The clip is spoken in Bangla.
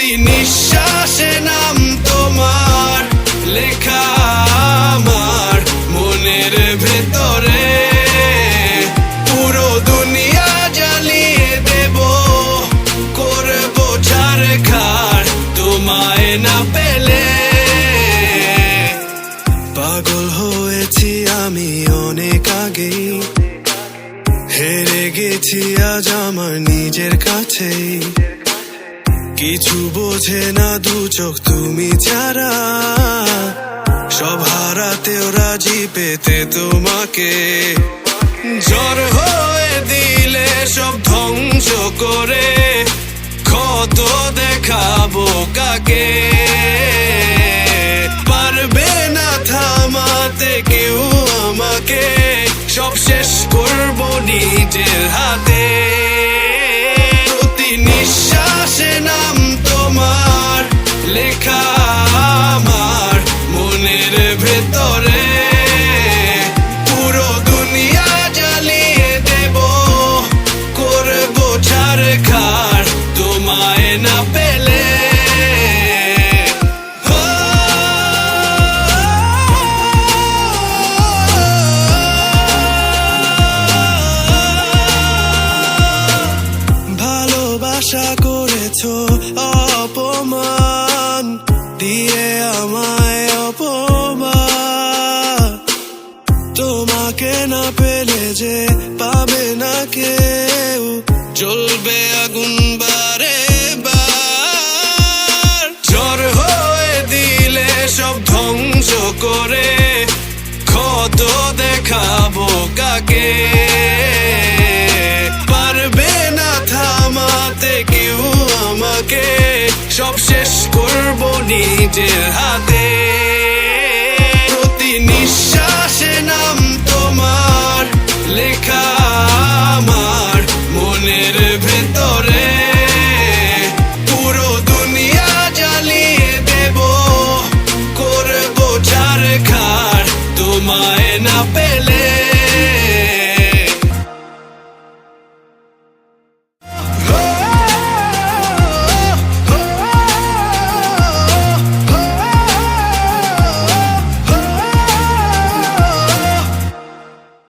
প্রতি নিঃশ্বাসে নাম তোমার লেখা আমার মনের ভেতরে। পুরো দুনিয়া জ্বালিয়ে দেব, করব ছারখার তোমায় না পেলে। পাগল হয়েছি আমি অনেক আগেই, হেরে গেছি আজ আমার নিজের কাছেই। কিছু বোঝে না দু চোখ তুমি ছাড়া, সব হারাতেও রাজি পেতে তোমাকে। ঝড় হয়ে দিলে সব ধ্বংস করে, ক্ষত দেখাবো কাকে। পারবে না থামাতে কেউ আমাকে, সব শেষ করবো নিজের হাতে। প্রতি নিঃশ্বাসে নাম তোমার লেখা আমার মনের ভেতরে। পুরো দুনিয়া জ্বালিয়ে দেব, করবো ছারখার তোমায় না পেলে। আশা করেছো অপমান দিয়ে আমায় অপমান, তোমাকে না পেলে যে পাবে না কেউ, জ্বলবে আগুন বারে বার। ঝড় হয়ে দিলে সব ধ্বংস করে, ক্ষত দেখাবো কাকে। পারবে না থামাতে কেউ আমাকে, সব শেষ করবো নিজের হাতে। প্রতি নিঃশ্বাসে নাম তোমার লেখা আমার মনের